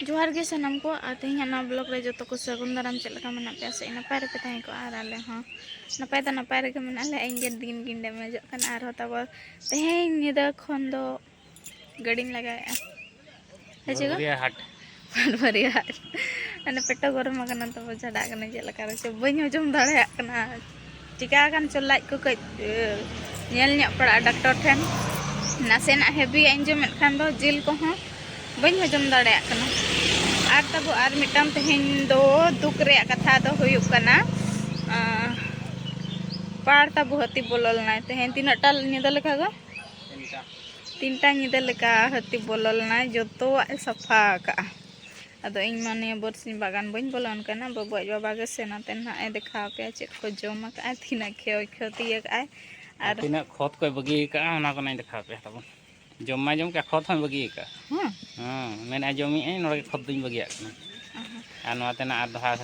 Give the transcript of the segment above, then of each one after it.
जोहार गे सनम को तेहना ना ब्लॉग रे जो को सगुन दाराम चल लगा मेना पे से नपाय रे पे तहे को आर आले हां नपाय रे मेना ले इंगे दिन गिंडे में जो कन आर होता बो तेहे निदा खन दो गडिंग लगाया हेजेगा भरिया हाट अने पेटो गरम कना तो बजाडा कना जे लका रे बई हजम दाड़े कना चिका कन चो लाइक को कई नेल न्या पड़ा डॉक्टर ठेन नासेना हेवी एंजम खान दो जिल को हां बई हजम दाड़े कना आर तब आर मिटाम तेहेन दो दुख रे कथा दो हुयुक कना पार तब हती बोलल ना तेहेन तीन टाल निदा लेखा गो तीनटा निदा लेका हती बोलल ना जतो सफा का अदो इन माने बरसिन बागान बइन बोलन कना बाबू बाबा गे सेनाते ना ए देखा पे चेक को जम का तीना क्षति का आर तीना खत को बगी का ओना को नहीं देखा पे तब जम का खत हम बगी का हां मेन आजमी ए नोडे खत दिन बगी आकना आर नोते ना आर दहा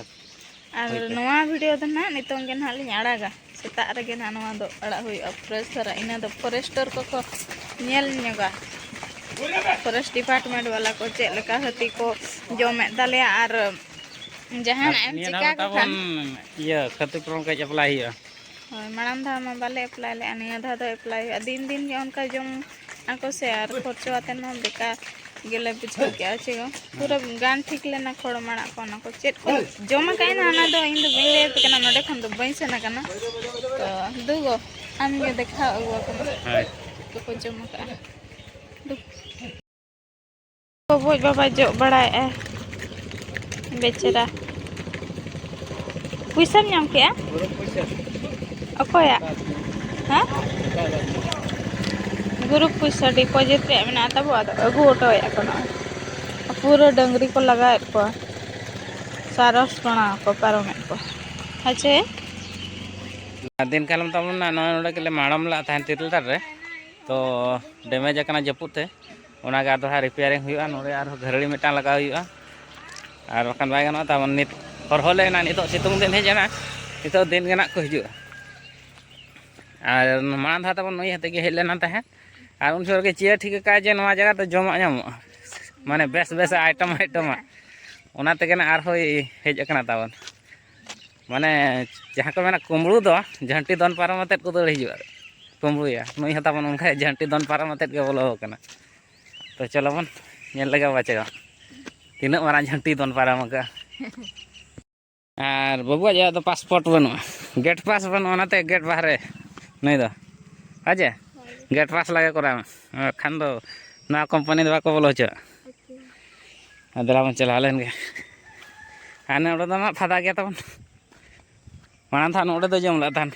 आर नोआ वीडियो द ना नितों गे ना लिन आड़ागा सेता रे ना नोआ दो अड़ा हुई फ्रेश थरा इना दो फॉरेस्टर को नेल न्यगा फॉरेस्ट डिपार्टमेंट वाला को चेक लका हती को जमे दाले आर जहान एम चिका को खान ये क्षतिपूरण का अप्लाई है होय मानम धा मा बाले अप्लाई ले अनिया धा दो अप्लाई दिन दिन के उनका जम आको से आर खर्चो आते न बेका गेले बुझो क्या छेगो पूरा गान ठीक लेना खोड़ माना कोना को चेक को जमा काई ना ना दो इन दो बिन ले कना नडे खन दो बई से ना कना तो दुगो आम के देखा हुआ कना को जमा का बोझ बाबा जो बड़ा है बेचारा पैसा नाम के अकोया हां ग्रुप पैसा डिपॉजिट रे मेना तब अगु ऑटो या कोना पूरा डंगरी को लगा को सारस कोना को पारमे को अच्छे दिन कालम तब ना नोडे के माड़म ला थान तिरलदार रे तो डैमेज अकना जपुते ओना गा दोहा रिपेयरिंग हुआ नोडे आर घरड़ी मिटा लगा हुआ आर बखान बाय गनो तब नित हरहले ना नितो सितुंग दिन हेजना नितो दिन गना को हिजु आर मान था तब नई हते के हेलेना तहे आर उन सर के चिया ठीक का जे नवा जगह तो जमा जामो माने बेस बेस आइटम ओना ते गना आर होय हेज अकना तब माने जहां को मेना कुमड़ू दो झंटी दन पारम अते को दड़ हिजुआ कुमड़ूया नई हता बन उनका झंटी दन पारम अते के बोलो कना तो चलो बन नेल लगा बचेगा तीना मारा झंटी दन पारम का आर बाबुआ जा तो पासपोर्ट बनो गेट पास बनो ओनाते गेट बाहरे नहीं दो आजे गेट पास लगे करा खान दो ना कंपनी दो को बोलो छ अदला बन चला लेन गे आने ओडो मा फादा गया तबन माना था नोडे दो जम ला थान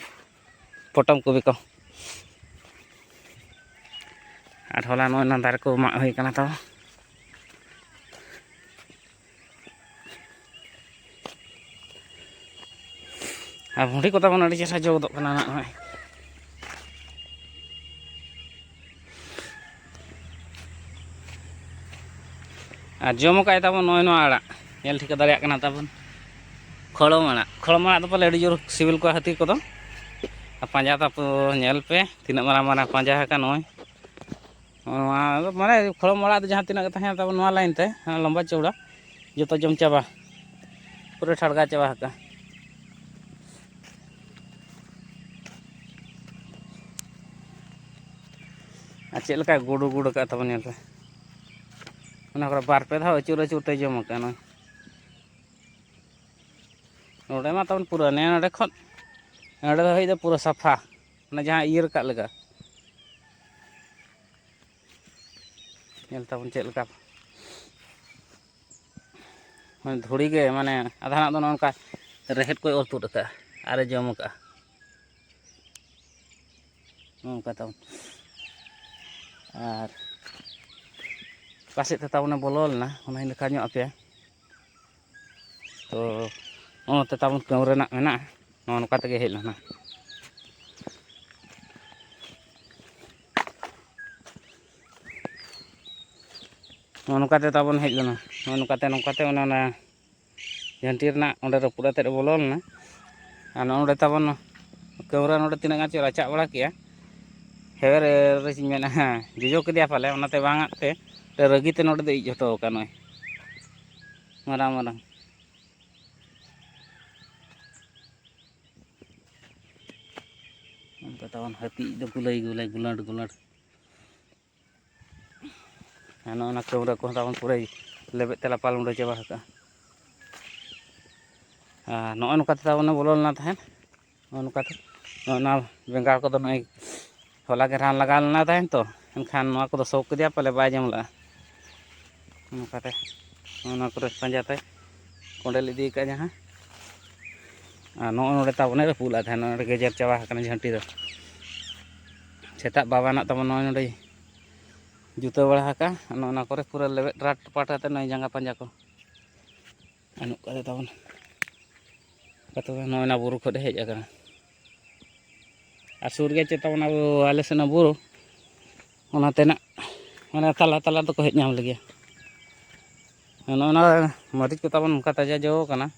पटम को बिको आर होला नो ना दार को मा होई कना तो आ भुंडी को तबन अड़ी चेसा जो दो कना ना होय आ जम का तबन नय नो आड़ा नेल ठीक दारिया कना तबन खड़माड़ा तो पाले अड़ी जोर सिविल को हाथी को पांजा तप नेल पे तीना मारा मारा पांजा का नय माने खड़माड़ा जहाँ तीना तब नवा लाइन ते लंबा चौड़ा जो तो जम चाबा पूरे ठड़गा चाबा का चेक लका गुड़ गुड़ का तब नेल पे ओना को बार पे धा अचूर अचूर ते जम का नय नोडे मा तब पूरा ने नोडे खन नोडे हई दे पूरा सफा ना जहां इयर का लगा नेल तब चेक लका माने धुड़ी गे माने आधाना दो नोनका रेहेट को और तुड़ का आरे जम का नोनका तब आर पासे तब ने बोलल ना ओना लेखा ᱧᱚᱜ पे तो ओते तब कमरे ना मेना नोनका तगे हेल ना नोनकाते तब हेल ना नोनकाते ओना झंटी ना ओंडे रपुड़ाते बोलल ना आ नोंडे तब कमरा नोंडे तीना गान राचा बड़ा किया हेर रेसिंग मेना जोजो कदिया पाले ओनाते बांगाते रगीते नोंडे दे इज हटो का नय marang marang. Katawan hati itu gulai gulat. Anak kamera ko tawan purai lebet tela palung udah coba ka. Noon kata tawan bolol na tahen. Noon kata noon bengal ko to nai hola ke ran lagal na tahen to. Enkhan noa ko to sok dia pale bai jam la. Noon kata noon ko panjate kondel idi ka jaha. Noon ore tawan re pula tahen noon gejer coba kana jhanti do. Setak bawa nak tawan noon ore juta bala haka ana kore pura lebet rat patate noi jangga panja ko anu kata tawan kata noi na buru khode hej akana asur ge ceta ona ale sena buru ona tena mana tala to ko hej nyam lagi ona marit ko tawan ka taja jo kana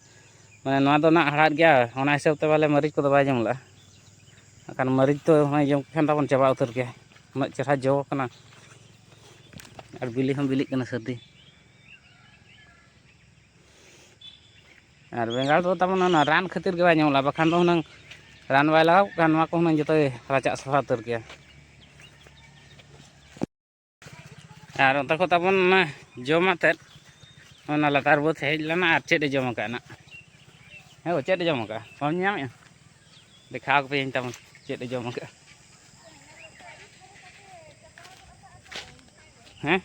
mane noa do na harat gya ona hisab te bale marit ko do bai jam la akan marit to hoi jom khan tawan chaba utar gya ma chera jo kana আর বিলি হম বিলি কেন সর্দি আর বেঙ্গল তো তেমন না run খাতির গে by ñamলা বাখান তো হুনাং run by লাগাও কান নয়া ko হুনাং জতো রাচা সাফা উতার গया আর অন্তা ko তেমন না জমাতে ona latar bot hej lana ar chet e jom ka na he o chet e jom ka pam ñam ya dekha ko pein tam chet e jom ka he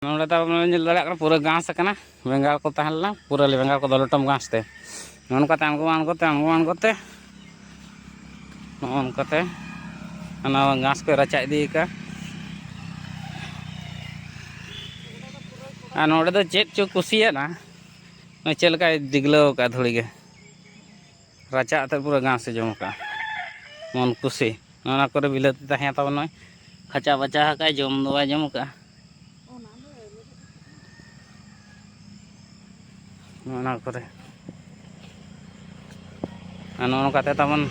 नोड़े तब नल पूरा घास बेंगाल को तहला पूरा बेंगाल को लटम घास ते नौनते अणगोते नौनते घास को रचा इदी का नोड़े दो चेत चो कुसिया ना चलका दिगलो का धुड़ी के रचा पूरा घास जम का मन कुसी ना करे बिलाती तहें तब नय खचा बचा का जम दो जम का ना करे नौकाते तमन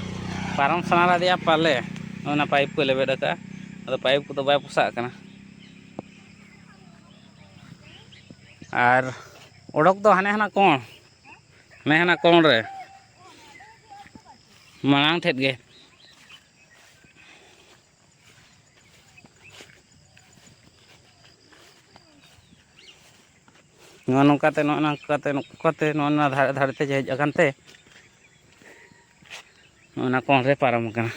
पारम सना दिया पाले ना पाइप को लेबेद का अदो पाइप को तो बाय पोसा कना आर ओडक दो हाने हना कोण ने हना कोण रे मांग ठेट गे नौकाते नौना धारते हेज अकानते नौना कोण रे पारम कना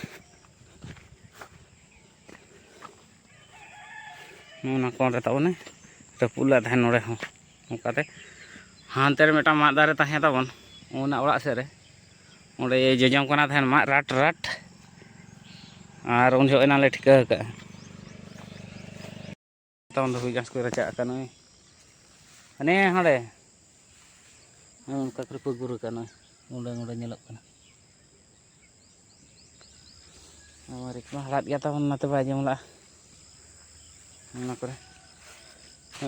नौना कोण रे तबने रपुला थान नोड़े हो नौकाते हानते रे मेटा माद दारे ताहे तबन ओना ओड़ा से रे ओंडे जजम कना थान मा राट आर उन जो एना ले ठिका का तबन दो गास को रचा का नय अने हड़े उनका कृपा गुरु का नय ओंडे नेलक कना हमारे को हड़ात गया तबन नाते बाय जमला ना करे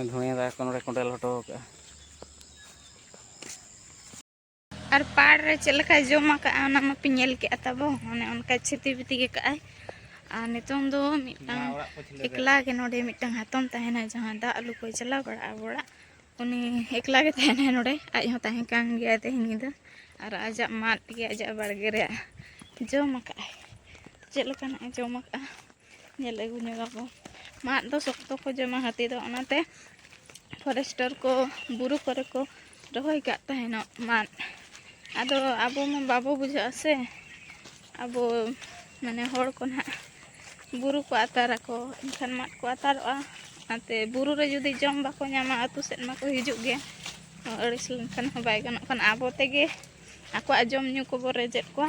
धुइया दा कोनरे कोंडल हटो का और पाड़ रे चलका जमा का ना मा पिनेल के तब ओने उनका छिति बिति के का आ नितों दो मिटांग एकला के नोडे मिटांग हातम तहना जहां दा आलू को चला बड़ा बड़ा उनी एकला के तहना नोडे आज हो तहन कान गया तेहनी दा और आजा मात के आजा बड़गे रे जमा का चलका ना जमा का नेल अगु नेगाबो मात दो सख्तो को जमा हाथी दो ओनाते फॉरेस्टर को बुरु करे को रहोय का तहना मात आदो आबो में बाबू बुझा से आबो माने होड़ को ना बुरु को आतारा को इनखान मात को आतारवा आते बुरु रे जुदी जम बाको ᱧᱟᱢᱟ आतु सेट मा को हिजुग गे अड़िस लनखान हो बाय गनो खान आबो तेगे आको जम न्यू को बो रेजेट को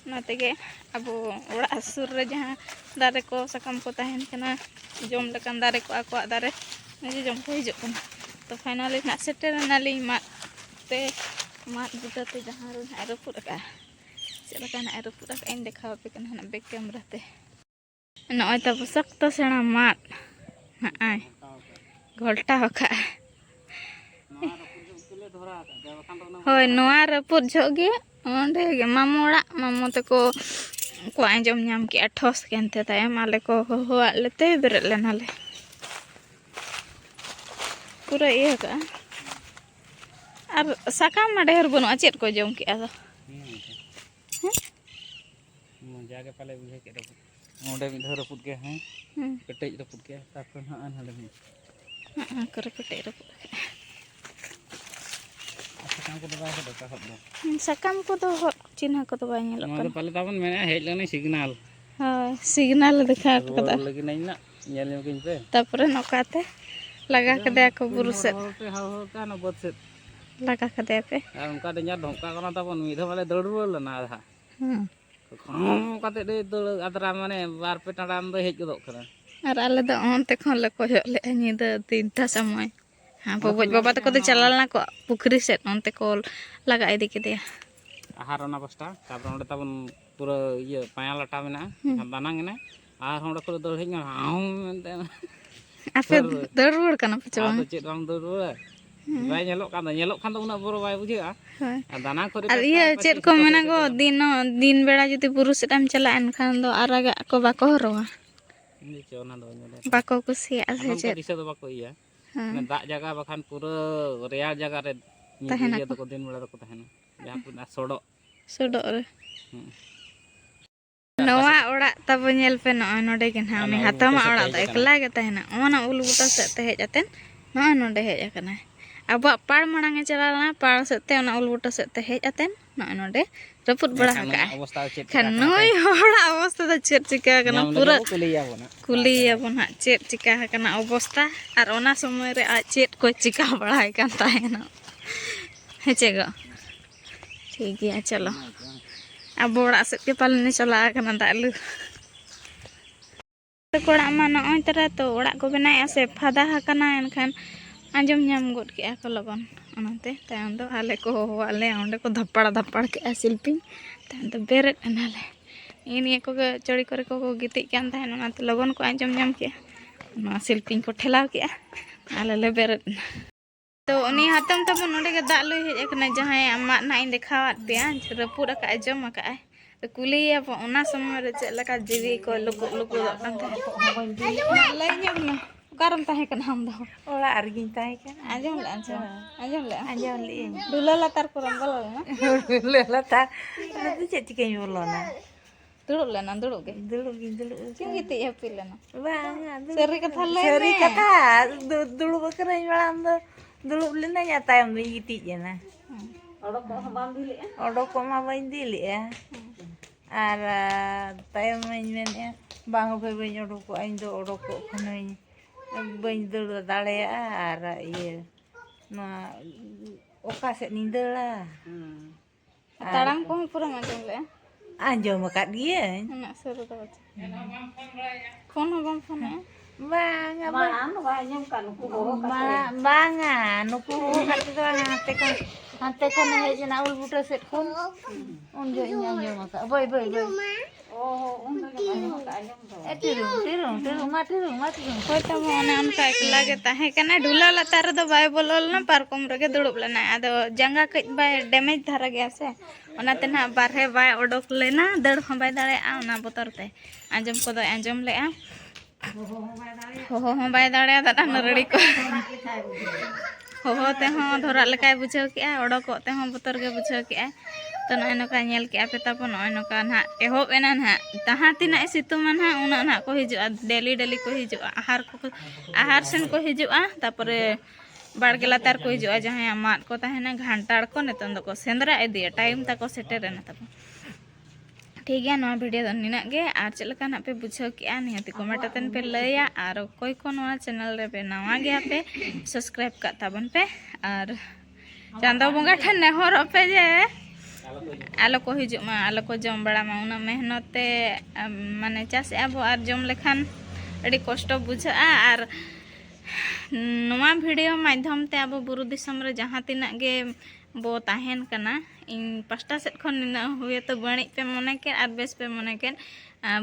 ना तेगे आबो ओड़ा सुर रे जहां दारे को सकम को तहन कना जम लकन दारे को आको दारे ने जम को हिजुग कना तो फाइनली ना सेटर नाली मात ते मात बुटाते जहां रो एरोपुर का चलका ना एरोपुर का इन देखाव पे कना ना बैक कैमरा ते नय तब सख्त सेना मात हाय घोल्टा होका होय नोआ रपुर जोगे ओंडे गे मामोड़ा मामो तको को आंजम नाम के ठोस केनते तायम आले को होआ लेते बेरे लेनाले पूरा ये का और साकाम में ढेर बनुआ चेत को जम के आदा मजा के पाले बुझे के ओंडे मिद धर रपुद के हैं कटेज रपुद के तापर हां अन हले हां कर कटेज रपुद साकाम को दबा के दका हब साकाम को तो चिन्ह को तो बाय नेल ᱱᱚᱣᱟ ᱫᱚ ᱯᱟᱞᱮ ᱛᱟᱵᱚᱱ ᱢᱮᱱᱟ ᱦᱮᱡ ᱞᱮᱱᱟ ᱥᱤᱜᱱᱟᱞ ᱦᱳᱭ ᱥᱤᱜᱱᱟᱞ ᱫᱮᱠᱷᱟ ᱠᱟᱫᱟ ᱞᱟᱹᱜᱤᱫ ᱱᱟᱹᱧ ᱱᱟ ᱧᱮᱞ ᱧᱚᱜᱤᱧ ᱯᱮ ᱛᱟᱯᱚᱨᱮ ᱱᱚᱠᱟᱛᱮ ᱞᱟᱜᱟ ᱠᱟᱫᱮ ᱠᱚ ᱵᱩᱨᱩ ᱥᱮᱫ ᱦᱟᱣ ᱠᱟᱱᱟ ᱵᱚᱫ ᱥᱮᱫ ᱞᱟᱜᱟ ᱠᱟᱫᱮ ᱯᱮ ᱟᱨ ᱚᱱᱠᱟ ᱰᱮᱧᱟᱨ ᱰᱷᱚᱝᱠᱟ ᱠᱟᱱᱟ ᱛᱟᱵᱚᱱ ᱢᱤᱫ ᱫᱷᱟᱣ ᱢᱟᱞᱮ ᱫᱟᱹᱲ ᱨᱩᱣᱟᱹᱲ ᱞᱮᱱᱟ ᱟᱫᱷᱟ ᱠᱟᱛᱮ ᱫᱟᱹᱲ ᱟᱫᱨᱟ ᱢᱟᱱᱮ ᱵᱟᱨ ᱯᱮ ᱴᱟᱲᱟᱝ ᱫᱚ ᱦᱮᱡ ᱜᱚᱫᱚᱜ ᱠᱟᱱᱟ ᱟᱨ ᱟᱞᱮ ᱫᱚ ᱚᱱᱛᱮ ᱠᱷᱚᱱ ᱞᱮ ᱠᱚᱭᱚᱜ ᱞᱮᱜᱼᱟ ᱧᱤᱫᱟᱹ 3टा समय हाँ बबोज बाबा तक चला ना को पुखरी से नते को लगा इदी के आहार ओना बस्ता तापर ओंडे ताबन पूरा ये पाया लाटा मेना दानांग ने आर होंडे को दौड़ हेज हाउ मेनते आपे दौड़ रुड़ कना पचे बांग तो चेत बांग दौड़ रुड़ बाय नेलोक खान उना बोरो बाय बुझेगा आ दाना करे और ये चेत को मेना को दिन बेड़ा जति पुरुष टाइम चला एनखान दो आरागा को बाको हरोवा नीचे ओना दो नेले बाको कुसिया से चेत दिशा दो बाको इया ने दाग जगह बखान पूरा रेयार जगह रे ये तो को दिन बेड़ा को तहना जहां पुना सोडो रे नवा ओड़ा तब नेल पे न नोडे के ना उनी हातमा ओड़ा द एकला के तहना ओना उल बुटा से ते हेज अतेन न नोडे हेज अकना अब पाड़ मणांगे चलाना पाड़ से ते ओना उल बुटा से ते हेज अतेन न नोडे रपुत बड़ा का अवस्था चेत खनोय ओड़ा अवस्था द चेत चिका कना पूरा कुलिया बना चेत चिका कना अवस्था और ओना समय रे आ चेत को चिका बड़ा कान ताहेना हेचेगा ठीक है चलो अब ओड़ा से के पालने चला कना दालू कोड़ा मा नय तरा तो ओड़ा को बनाया से फादा हकना एनखान आंजम नाम गोद के को लगन ओनाते तायन दो आले को वाले ओंडे को धप्पड़ के शिल्पी तायन दो बेरे अनाले इनिए को चड़ी करे को गिति कान तायन ओनाते लगन को आंजम नाम के ना शिल्पी को ठेलाव के आले ले बेरे तो उनी हातम तब नोडे के दालू हेज एकना जहां अमा ना इन देखावत पिया रपुड का जम का तो कुलिया ओना समय रे चे लका जीवी को लुकु दो कान लई ᱧᱚᱜ ना कारम ताहे कन हम दो ओला आरगिन ताहे कन आजम ले दुला लातार परम बोलो ना दुला लातार तो चे चिकई बोलो ना दुड़ुब गे क्यों गिते हैप्पी लेना बांगा सरी कथा दुड़ुब करई बड़ाम दो दुड़ुब लेना या तायम दो गिति जेना ओडो को मा बाइन दिले आर तायम मेने बांग बई ओडो को आइन दो ओडो को खनई बई दड़ दाड़े आर ये ना ओका से निंदला ताड़ाम को पूरा आंजम का दिए ना सरो तो फोन हो फोन बांगा बांगा नुकु खाते तो हाते को ने हेजना उल बुटा सेट कोन उन जो आंजम का बई ओ उन टिरू माटी कोई तो मने उनका एकला के ताहे कना ढुला लतार दो बाय बोलल ना पारकम रगे दुड़ुब लेना आदो जंगा कई बाय डैमेज धारा गया से ओनाते ना बारहे बाय ओडोक लेना दड़ हम बाय दाड़े आ ओना बोतर ते आंजम को दो आंजम ले आ हो बाय दाड़े दादा नरड़ी को हो ते हो धरा लकाय बुझाव के ओडोक ते हो बोतर के बुझाव के तो नय नका नेल के पे तापो नय नका ना एहोब एना ना तहा तिना सितुम ना उना ना को हिजुआ डेली को हिजुआ आहार सेन को हिजुआ तापरे बाड़गे लातार को हिजुआ जहां मात को ताहेना घंटाड़ को नेतन दो को सेंद्रा इदिया टाइम तको सेटर ना तापो ठीक है नवा वीडियो दो निना गे आर चलका ना पे बुझाव के निहति कमेंट तन पे लया आर कोई को नवा चैनल रे पे नवा गे पे सब्सक्राइब का ताबन पे और चांदो बंगा ठन नेहर पे जे आलो को हिजुमा आलो को जम बड़ा मा उना मेहनते माने चास अब और जम लेखान अड़ी कष्ट बुझा और नवा वीडियो माध्यम ते अब बुरु दिसम रे जहां तिना गे बो ताहेन कना इन पास्टा सेट खन निना हुए तो बणी पे मने के और बेस पे मने के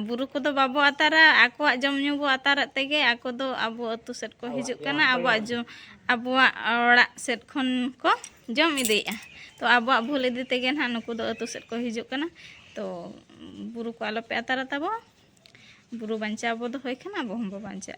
बुरु को दो बाबो आतारा आको जम न्यू बो आतारा तेगे आको दो अबो अतु सेट को हिजु कना अबो जो अबो ओड़ा सेट खन को जम इदिया तो अब भूल इदी तेगे ना नुकु दो अतु सेट को हिजु कना तो बुरु को आलो पे आतारा तबो बुरु बंचा बो दो होय कना बो हम बंचा